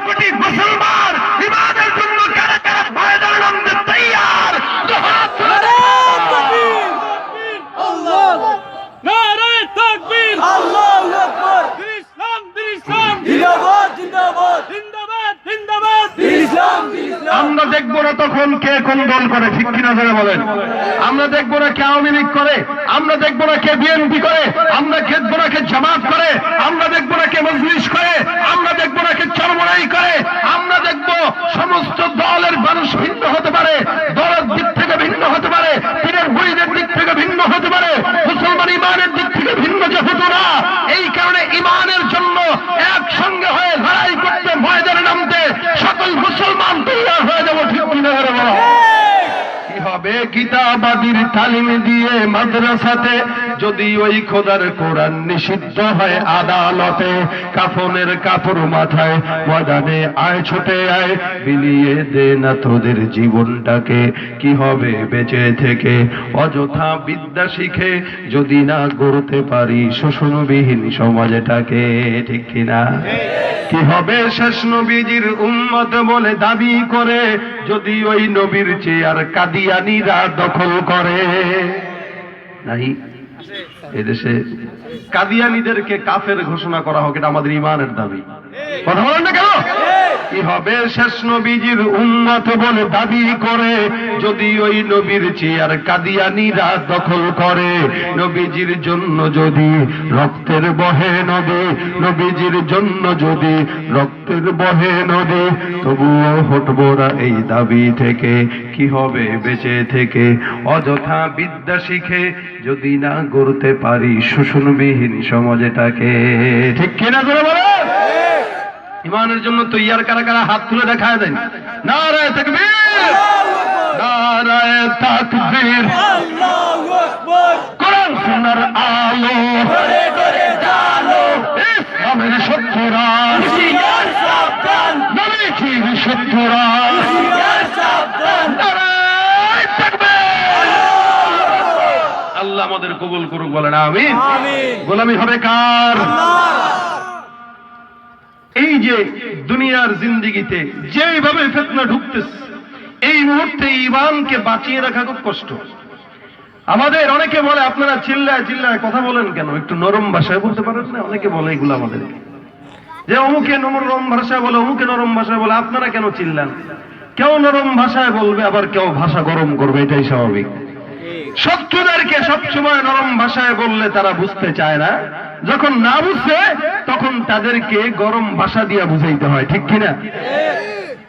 কোটি মুসলমান ইমানের জন্য কারা কারা ময়দানে নামতে তৈয়ার? নারে তাকবীর, আল্লাহু আকবার, ইসলাম ইসলাম, জিন্দাবাদ জিন্দাবাদ, জিন্দাবাদ জিন্দাবাদ, ইসলাম ইসলাম। আমরা দেখবো না তখন কে কোন দল করে, ঠিক কিনা ধরে বলেন? আমরা দেখবো না কে আওয়ামী লীগ করে, আমরা দেখবো না কে বিএনপি করে, আমরা দেখবো না কে জামাত করে, আমরা দেখবো না কে মজলিস করে, আমরা দেখবো না কে চরমরাই করে। আমরা দেখবো সমস্ত দলের মানুষ ভিন্ন হতে পারে, দলের দিক থেকে ভিন্ন হতে পারে, পীরের মুরিদের দিক থেকে ভিন্ন হতে পারে, মুসলমান ইমানের দিক থেকে ভিন্ন যেহেতু না, এই কারণে ইমানের জন্য একসঙ্গে হয়ে লড়াই করতে ময়দানে নামতে সকল মুসলমান তৈরি হয়ে যাবো, ঠিক কিনা ধরে বলো? কি হবে কিতাবাদির তালিম দিয়ে মাদ্রাসাতে, যদি ওই খোদার কোরআন নিষিদ্ধ হয় আদালতে, কাফনের কাপড় মাথায় ময়দানে আয় ছুটে আয়, বিলিয়ে দে না তোদের জীবনটাকে। কি হবে বেঁচে থেকে অযথা বিদ্যা শিখে, যদি না গড়তে পারি শোষণবিহীন সমাজটাকে, ঠিক কিনা? কি হবে শেষ নবীজির উম্মত বলে দাবি করে, যদি ওই নবীর চেয়ার কাদিয়ানীরা দখল করে? নাই এদেশে কাদিয়ানীদেরকে কাফের ঘোষণা করা হোক, এটা আমাদের ইমানের দাবি। কথা বলেন না কেন? কি হবে শেষ নবীজির উম্মত বলে দাবি করে, যদি ওই নবীর চেয়ার কাদিয়ানীরা দখল করে? নবীজির জন্য যদি রক্তের বহে নদী, নবীজির জন্য যদি রক্তের বহে নদী, তবুও হটবো না এই দাবি থেকে। কি হবে বেঁচে থেকে অযথা বিদ্যা শিখে, যদি না গড়তে পারি শোষণবিহীন সমাজটাকে, ঠিক কিনা করে বলো? ইমানের জন্য তৈয়ার কারা কারা হাত তুলে দেখায় দেন। নারায়ে তাকবীর, নারায়ে তাকবীর, আল্লাহু আকবার, কোরআন সুন্নাহর আলো ঘরে ঘরে জালো, ইসলামের শত্রুরা হুশিয়ার সাবধান, নবীজির শত্রুরা হুশিয়ার সাবধান। নারায়ে তাকবীর। আল্লাহ আমাদের কবুল করুক, বলেন আমিন। আমিন। গোলামি হবে কার? এই যে দুনিয়ার জিন্দেগিতে যেভাবে ফিতনা ঢুকতেছে, এই মুহূর্তে ঈমানকে বাঁচিয়ে রাখা খুব কষ্ট। আমাদের অনেকে বলে আপনারা চিল্লায় চিল্লায় কথা বলেন কেন, একটু নরম ভাষায় বলতে পারেন না? অনেকে বলে এগুলো আমাদের, যে অমুকে নরম ভাষায় বলে, অমুকে নরম ভাষায় বলে, আপনারা কেন চিল্লান? কেউ নরম ভাষায় বলবে, আবার কেউ ভাষা গরম করবে, এটাই স্বাভাবিক। শত্রুদেরকে সবসময় নরম ভাষায় বললে তারা বুঝতে চায় না, যখন না বুঝছে তখন তাদেরকে গরম ভাষা দিয়ে বুঝাইতে হয়, ঠিক কিনা?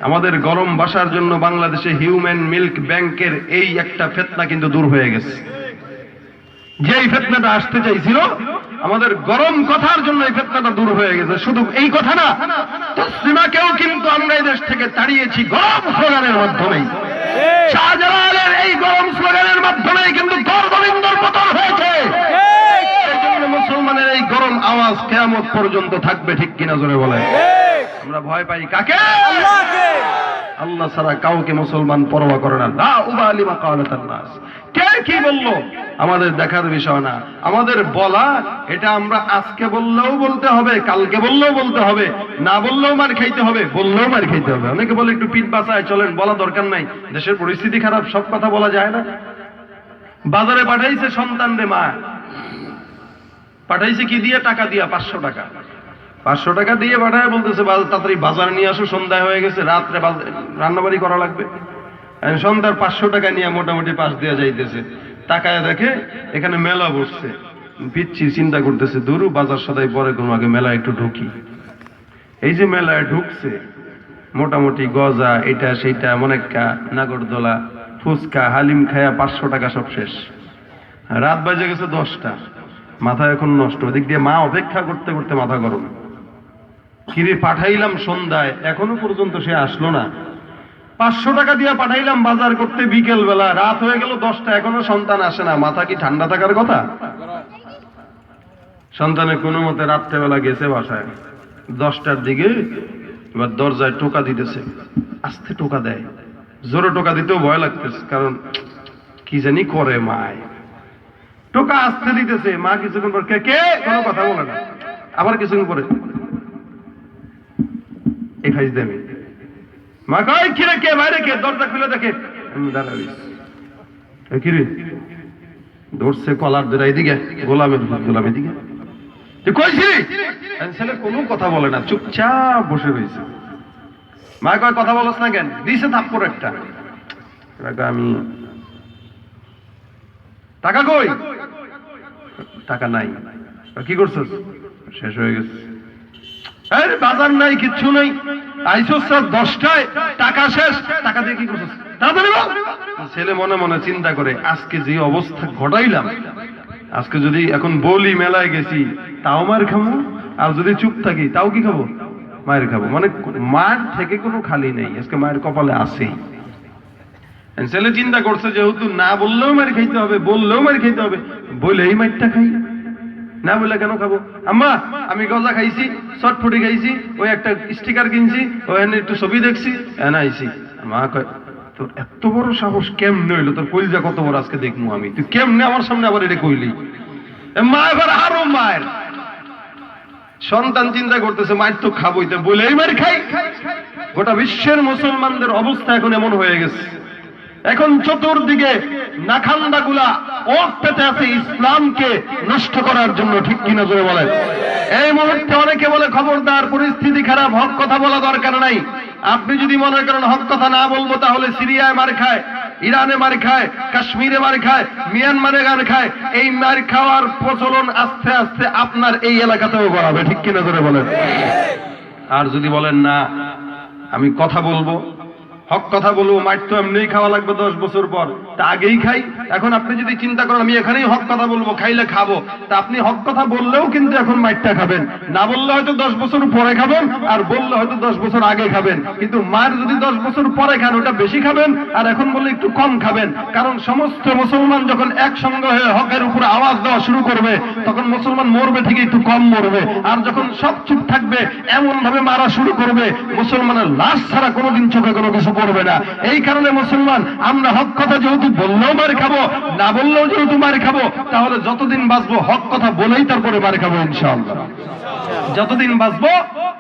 আমাদের গরম ভাষার জন্য বাংলাদেশে হিউম্যান মিল্ক ব্যাংকের এই একটা ফিতনা কিন্তু দূর হয়ে গেছে। যেই ফিতনাটা আসতে চাইছিল, আমাদের গরম কথার জন্য এই ফিতনাটা দূর হয়ে গেছে। শুধু এই কথা না, তসলিমাকেও কিন্তু আমরা এই দেশ থেকে তাড়িয়েছি গরম স্লোগানের মাধ্যমে। শাহজালালের এই গরম স্লোগানের মাধ্যমে কিন্তু গর্ববিন্দুর পতন হয়েছে। এই জন্য মুসলমানের এই গরম আওয়াজ কিয়ামত পর্যন্ত থাকবে, ঠিক কিনা জোরে বলে? আমরা ভয় পাই কাকে? আল্লাহকে। আল্লাহ ছাড়া কাউকে মুসলমান পরোয়া করে না। লা উবালি মা ক্বালাতান নাস, কে কি বললো আমাদের দেখার বিষয় না। আমাদের বলা, এটা আমরা আজকে বললেও বলতে হবে, কালকে বললেও বলতে হবে, না বললেও মার খাইতে হবে, বললেও মার খাইতে হবে। অনেকে বলে একটু পিঠ বাঁচায় চলেন, বলা দরকার নাই, দেশের পরিস্থিতি খারাপ, সব কথা বলা যায় না। বাজারে পাঠাইছে সন্তান রে মা, পাঠাইছে কি দিয়ে? টাকা দিয়া, 500 টাকা। 500 টাকা দিয়ে পাঠায়, বলতেছে তাড়াতাড়ি বাজার নিয়ে আসো, সন্ধ্যা হয়ে গেছে, রাত্রে রান্নাবাড়ি করা লাগবে। সন্ধ্যার 500 টাকা নিয়ে মোটামুটি পাশ দিয়ে যাইতেছে, তাকায় দেখে এখানে মেলা বসছে। পিচ্ছি চিন্তা করতেছে, দূর বাজার সদাই পরে কোনো, আগে মেলায় একটু ঢুকি। এই যে মেলায় ঢুকছে, মোটামুটি গজা, এটা সেইটা, মনেক্কা, নাগরদোলা, ফুচকা, হালিম খায়া 500 টাকা সব শেষ। রাত বাজে গেছে 10টা, মাথা এখন নষ্ট। ওদিক দিয়ে মা অপেক্ষা করতে করতে মাথা গরম। কিরে পাঠাইলাম সন্ধ্যায়, এখনো পর্যন্ত সে আসলো না। 500 টাকা দিয়ে পাঠাইলাম বাজার করতে বিকেল বেলা, রাত হয়ে গেল 10টা, এখনো সন্তান আসে না। মাথা কি ঠান্ডা থাকার কথা? সন্তানের কোনো মতে রাত্রেবেলা গেছে বাসায়, 10টার দিকে এবার দরজায় টোকা দিতেছে। আস্তে টোকা দেয়, জোরে টোকা দিতেও ভয় লাগতেছে, কারণ কি জানি করে মায়। টোকা আস্তে দিতেছে, মা কিছুক্ষণ পর কে কে, কোনো কথা বলে না। আবার কিছুক্ষণ পরে এই ফাইজ দেবে মা কয় কিরে কে বাইরে কে দরজা খুলে দেখে আমি দাঁড়াই কিরে ধরছে কলার ধরে এদিকে গোলামের দিকে তুই কইছিলি ছেলে কোনো কথা বলে না চুপচাপ বসে রয়েছে মা কয় কথা বলছ না কেন দিছে থাপ্পড় একটা আমি টাকা কই টাকা নাই কি করছস শেষ হয়ে গেছে আরে বাজার নাই কিচ্ছু নাই আইছস স্যার 10টায় টাকা শেষ টাকা দিয়ে কি করছস তাড়াতাড়ি বল ছেলে মনে মনে চিন্তা করে আজকে যে অবস্থা ঘটাইলাম আজকে যদি এখন বলি মেলায় গেছি তাও মার খাবো আর যদি চুপ থাকি তাও কি খাবো মায়ের খাবো মানে মার থেকে কোনো খালি নেই আজকে মায়ের কপালে আছেই ছেলে চিন্তা করছে যেহেতু না বললেও মার খাইতে হবে বললেও মার খাইতে হবে বলেই মারটা খাই না বলে কেন খাবো আম্মা আমি গজা খাইছি চটফুটি খাইছি ওই একটা স্টিকার কিনছি ওখানে একটু ছবি দেখছি এনে আইছি মা কয় তোর এত বড় সাহস কেমনে হইলো তোর কলিজা কত বড় আজকে দেখবো আমি তুই কেমনে আমার সামনে আবার এটা কইলি মা এবার আরো মায়ের সন্তান চিন্তা করতেছে মায়ের তো খাবোই তো বলেই মার খাই গোটা বিশ্বের মুসলমানদের অবস্থা এখন এমন হয়ে গেছে এখন চতুর্দিকে নাখান্দা গুলা ওট পেতে আছে ইসলামকে নষ্ট করার জন্য ঠিক কিনা জোরে বলেন এই মুহূর্তে অনেকে বলে খবরদার পরিস্থিতি খারাপ হক কথা বলা দরকার নাই আপনি যদি মনে করেন হক কথা না বলবো তাহলে সিরিয়ায় মার খায় ইরানে মার খায় কাশ্মীরে মার খায় মিয়ানমারে মার খায় এই মার খাওয়ার প্রচলন আস্তে আস্তে আপনার এই এলাকাতেও বাড়াবে ঠিক কিনা জোরে বলেন আর যদি বলেন না আমি কথা বলবো হক কথা বলবো মাঠ তো এমনিই খাওয়া লাগবে 10 বছর পর তা আগেই খাই এখন আপনি যদি চিন্তা করেন আমি এখানেই হক কথা বলবো খাইলে খাবো তা আপনি হক কথা বললেও কিন্তু এখন মাঠটা খাবেন না বললে হয়তো 10 বছর পরে খাবেন আর বললে হয়তো 10 বছর আগে খাবেন কিন্তু মার যদি 10 বছর পরে খান ওটা বেশি খাবেন আর এখন বললে একটু কম খাবেন কারণ সমস্ত মুসলমান যখন একসঙ্গে হয়ে হকের উপর আওয়াজ দেওয়া শুরু করবে তখন মুসলমান মরবে ঠিক একটু কম মরবে আর যখন সব চুপ থাকবে এমন ভাবে মারা শুরু করবে মুসলমানের লাশ ছাড়া কোনোদিন চোখে কোনো কিছু পড়বে না এই কারণে মুসলমান আমরা হক কথা যেহেতু বললেও মার খাবো না বললেও যেহেতু মার খাবো তাহলে যতদিন বাঁচবো হক কথা বলেই তারপরে মার খাবো ইনশাআল্লাহ যতদিন বাঁচবো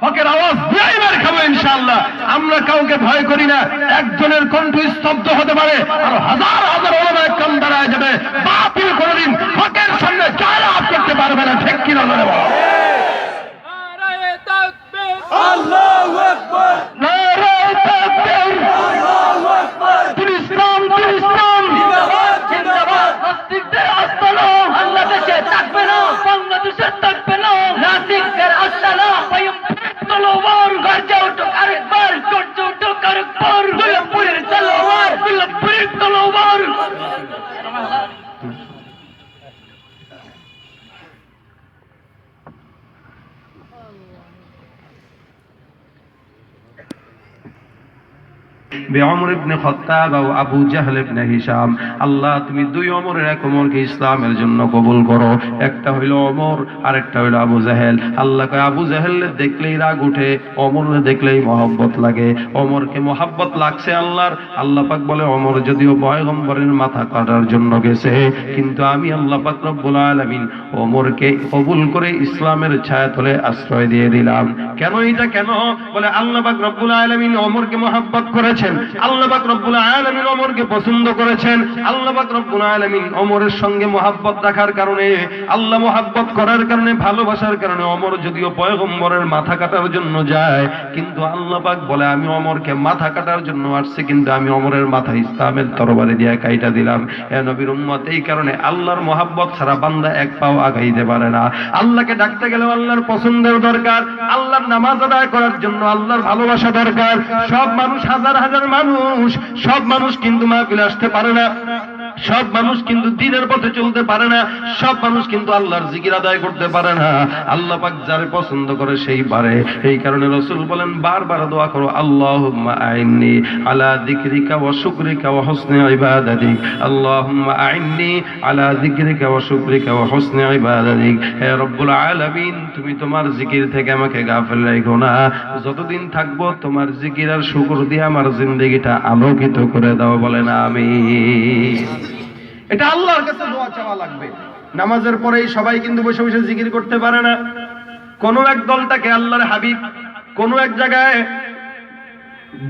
হকের আওয়াজ দিয়েই মার খাবো ইনশাআল্লাহ আমরা কাউকে ভয় করি না একজনের কণ্ঠ স্তব্ধ হতে পারে আর হাজার হাজার ওলামায়ে কেরাম দাঁড়ায় যাবে বাতিল কোনদিন হকের সামনে জয়লাভ করতে পারবে না ঠিক কিনা বলে নারায়ে তাকবীর আল্লাহু আকবার নারায়ে তাকবীর আল্লাহু আকবার ইসলাম জিন্দাবাদ জিন্দাবাদ নাস্তিকদের আস্তানা বাংলাদেশে থাকবে না বাংলাদেশে থাকবে না নাস্তিকদের আস্তানা তলোয়ার গর্জে উঠুক আরেকবার গর্জে উঠুক আরেকবার দুলপুরের তলোয়ার দুলপুরের তলোয়ার বেওমর ইবনে খাত্তাব ও আবু জাহল ইবনে হিশাম আল্লাহ তুমি দুই ওমরের এক ওমরকে ইসলামের জন্য কবুল করো একটা হইল ওমর আরেকটা হইল আবু জাহেল আল্লাহ কয় আবু জাহেল দেখলেই রাগ উঠে ওমর দেখলেই মহব্বত লাগে ওমরকে মহব্বত লাগছে আল্লাহর আল্লাহ পাক বলে ওমর যদিও পয়গম্বরের মাথা কাটার জন্য গেছে কিন্তু আমি আল্লাহ পাক রব্বুল আলামিন ওমরকে কবুল করে ইসলামের ছায়াতলে আশ্রয় দিয়ে দিলাম কেন এটা কেন বলে আল্লাহ পাক রব্বুল আলামিন ওমরকে মহব্বত করেছেন আল্লাহ পাক রব্বুল আলামিন ওমরকে পছন্দ করেছেন আল্লাহ পাক রব্বুল আলামিন ওমরের সঙ্গে মহব্বত রাখার কারণে আল্লাহ মহব্বত করার কারণে ভালোবাসার কারণে ওমর যদিও পয়গম্বরের মাথা কাটার জন্য যায় কিন্তু আল্লাহ পাক বলে আমি ওমরকে মাথা কাটার জন্য আসছি কিন্তু আমি ওমরের মাথা ইসলামের তরবারি দিয়ে কাইটা দিলাম এ নবীর উম্মত এই কারণে আল্লাহর মহব্বত ছাড়া বান্দা এক পাও আগাইতে পারে না আল্লাহকে ডাকতে গেলে আল্লাহর পছন্দের দরকার আল্লাহর নামাজ আদায় করার জন্য আল্লাহর ভালোবাসা দরকার সব মানুষ হাজার হাজার মানুষ সব মানুষ কিন্তু মাহফিলে আসতে পারে না সব মানুষ কিন্তু দ্বীনের পথে চলতে পারে না সব মানুষ কিন্তু আল্লাহর জিকির আদায় করতে পারে না আল্লাহ পাক যারে পছন্দ করে সেই পারে এই কারণে রাসূল বলেন বারবার দোয়া করো আল্লাহুম্মা আইন্নি আলা যিকরিকা ওয়া শুকরিকা ওয়া হুসনি ইবাদাতিক আল্লাহুম্মা আইন্নি আলা যিকরিকা ওয়া শুকরিকা ওয়া হুসনি ইবাদাতিক হে রব্বুল আলামিন তুমি তোমার জিকির থেকে আমাকে গাফিল রাখো না যতদিন থাকবো তোমার জিকির আর শুকর দিয়ে আমার জিন্দেগিটা আলোকিত করে দাও বলেন আমিন এটা আল্লাহর কাছে দোয়া চাওয়া লাগবে নামাজের পরেই সবাই কিন্তু বসে বসে জিকির করতে পারে না কোন এক দল থাকে আল্লাহর হাবিব কোন এক জায়গায়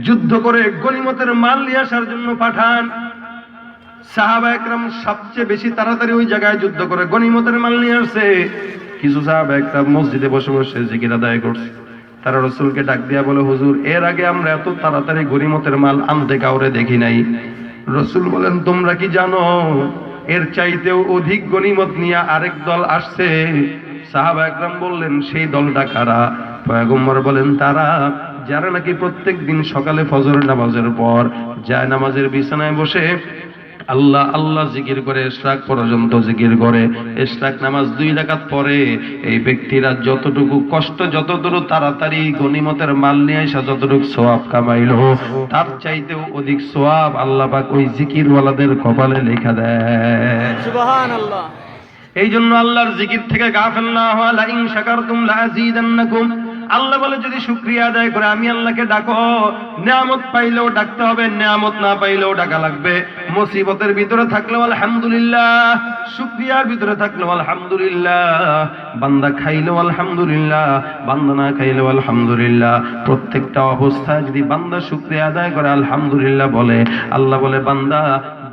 যুদ্ধ করে গনিমতের মাল নিয়ে আসার জন্য পাঠান। সাহাবা একরাম সবচেয়ে বেশি তাড়াতাড়ি ওই জায়গায় যুদ্ধ করে গনিমতের মাল নিয়ে আসছে। কিছু সাহাবা একরাম মসজিদে বসে বসে জিকির আদায় করছে। তারা রাসূলকে ডাক দিয়া বলে, হুজুর, এর আগে আমরা এত তাড়াতাড়ি গনিমতের মাল আনতে কাউরে দেখি নাই। রাসূল বলেন, তোমরা কি জানো এর চাইতেও অধিক গনিমত নিয়ে আরেক দল আসছে? সাহাবা একরাম বললেন, সেই দলটা কারা? পয়গম্বর বলেন, তারা যারা নাকি প্রত্যেক দিন সকালে ফজর নামাজের পর যায় নামাজের বিছানায় বসে আল্লাহ আল্লাহ জিকির করে ইশরাক পর্যন্ত জিকির করে। ইশরাক নামাজ 2 রাকাত পরে এই ব্যক্তিরা যতটুকু কষ্ট, যতটুকু তাড়াতাড়ি গনিমতের মাল নিয়ে এসে যতটুকু সওয়াব কামাইলো, তার চাইতেও অধিক সওয়াব আল্লাহ পাক ওই জিকিরওয়ালাদের কপালে লেখা দেয়। সুবহানাল্লাহ। এই জন্য আল্লাহর জিকির থেকে গাফিল না হওয়া। লা ইন শাকারতুম লা আযীদান্নাকুম। আল্লাহ বলে, যদি শুকরিয়া আদায় করে আমি আল্লাহকে ডাকো, নিয়ামত পাইলেও ডাকতে হবে, নিয়ামত না পাইলেও ডাকা লাগবে। মুসিবতের ভিতরে থাকলেও আলহামদুলিল্লাহ, শুকরিয়ার ভিতরে থাকলেও আলহামদুলিল্লাহ, বান্দা খাইলেও আলহামদুলিল্লাহ, বান্দা না খাইলেও আলহামদুলিল্লাহ। প্রত্যেকটা অবস্থায় যদি বান্দা শুকরিয়া আদায় করে আলহামদুলিল্লাহ বলে, আল্লাহ বলে, বান্দা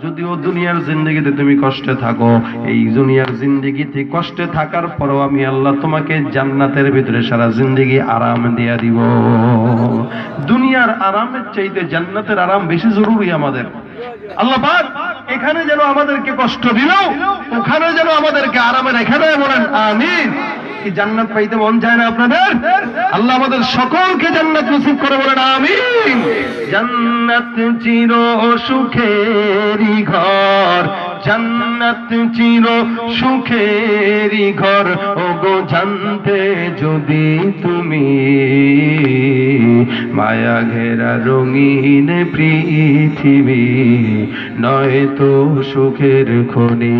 যদিও দুনিয়ার জিন্দেগিতে তুমি কষ্টে থাকো, এই দুনিয়ার জিন্দেগিতে কষ্টে থাকার পরেও আমি আল্লাহ তোমাকে জান্নাতের ভিতরে সারা জিন্দেগি আরাম দিয়া দিব। দুনিয়ার আরামের চাইতে জান্নাতের আরাম বেশি জরুরি আমাদের। আল্লাহ পাক এখানে যেন আমাদেরকে কষ্ট দিল, ওখানে যেন আমাদেরকে আরামে রেখে দেয়। বলেন আমিন। কি জান্নাত পাইতে মন চায় না আপনাদের? আল্লাহ আমাদের সকলকে জান্নাত নসিব করে। বলেন আমিন। জান্নাত চির সুখেরই ঘর, জান্নাত চির সুখেরই ঘর, ওগো জানতে যদি তুমি, মায়া ঘেরা রঙিন পৃথিবী নয় তো সুখের খনি।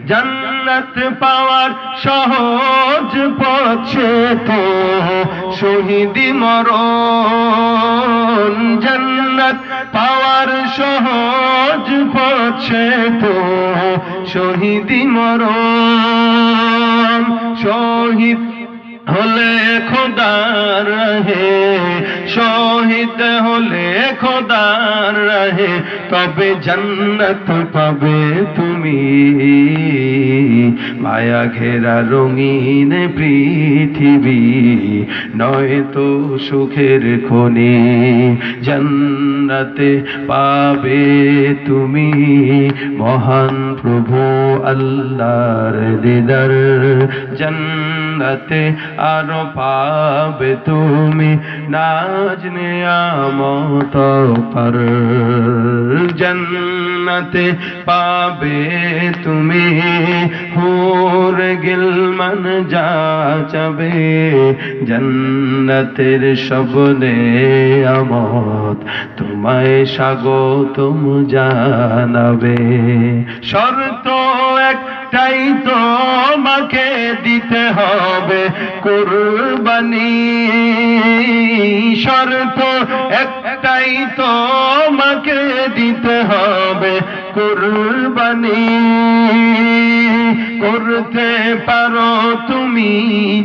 জান্নাত পাওয়ার সহজ পথে তো শহীদি মরণ, জান্নাত পাওয়ার সহজ পথে তো শহীদি মরণ। শহীদ হলে খোদার রাহে, শহীদ হলে খোদার রাহে, তবে জান্নাত পাবে তুমি, মায়া ঘেরা রঙিন পৃথিবী নয় তো সুখের খনি। জান্নাতে পাবে তুমি মহান প্রভু আল্লাহর দিদার, জান্নাতে আরো পাবে তুমি নাজ নিয়ামত পার, জান্নাতে পাবে তুমি হুর গিলমান যা চাবে, জান্নাতের সব নিয়ামত তোমায় স্বাগতম জানাবে। শর্ত একটাই, তোমাকে দিতে হবে কুরবানি, শর্ত একটাই, তোমাকে দিতে হবে কুরবানি। করতে পারো তুমি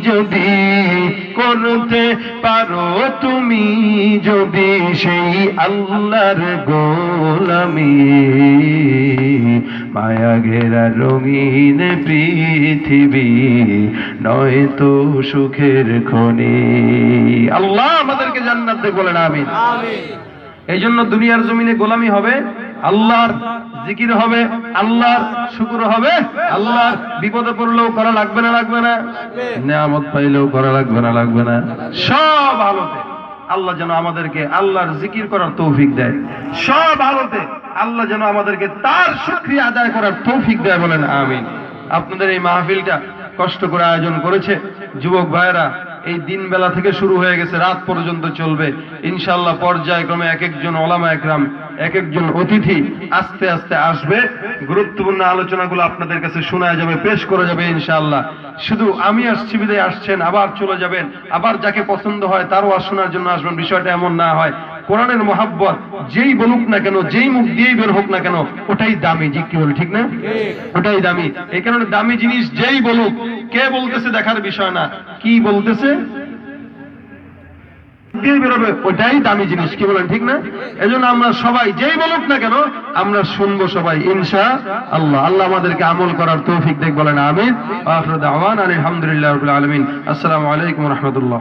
যদি, করতে পারো তুমি যদি সেই আল্লাহর গোলামি, মায়া ঘেরা রঙিন পৃথিবী নয় তো সুখের খনি। আল্লাহ আমাদেরকে জান্নাত দেখ। বলেন আমিন। এই জন্য দুনিয়ার জমিনে গোলামি হবে, আল্লাহর জিকির হবে, আল্লাহর শুকর হবে, আল্লাহর বিপদে পড়লেও করা লাগবে না, লাগবে না, নিয়ামত পাইলেও করা লাগবে না, লাগবে না। সব হালতে আল্লাহ যেন আমাদেরকে আল্লাহর জিকির করার তৌফিক দেয়। সব হালতে আল্লাহ যেন আমাদেরকে তার শুকরিয়া আদায় করার তৌফিক দেয়। বলেন আমিন। আপনাদের এই মাহফিলটা কষ্ট করে আয়োজন করেছে যুবক ভাইরা। এই দিন বেলা থেকে শুরু হয়ে গেছে, রাত পর্যন্ত চলবে ইনশাআল্লাহ। পর্যায়ক্রমে এক একজন ওলামা একরাম, এক একজন অতিথি আস্তে আস্তে আসবে, গুরুত্বপূর্ণ আলোচনাগুলো আপনাদের কাছে শোনা যাবে, পেশ করা যাবে ইনশাআল্লাহ। শুধু আমি আসছি বিদায় আসছেন, আবার চলে যাবেন, আবার যাকে পছন্দ হয় তারও আর শোনার জন্য আসবেন, বিষয়টা এমন না হয়। কোরআনের মহাব্বত যেই বলুক না কেন, যেই মুখ দিয়েই বের হোক না কেন, ওটাই দামি। জি কি বলি, ঠিক না? ওটাই দামি। এই কারণে দামি জিনিস যেই বলুক, কে বলতেছে দেখার বিষয় না, কি বলতেছে দিয়ে বেরোবে, ওটাই দামি জিনিস। কি বলেন, ঠিক না? এজন্য আমরা সবাই যেই বলুক না কেন আমরা শুনবো সবাই ইনশাআল্লাহ। আল্লাহ আমাদেরকে আমল করার তৌফিক দেখ, বলেন আমিন। আখিরু দাওয়ানা আলহামদুলিল্লাহি রাব্বিল আলামিন। আসসালামু আলাইকুম ওয়া রাহমাতুল্লাহ।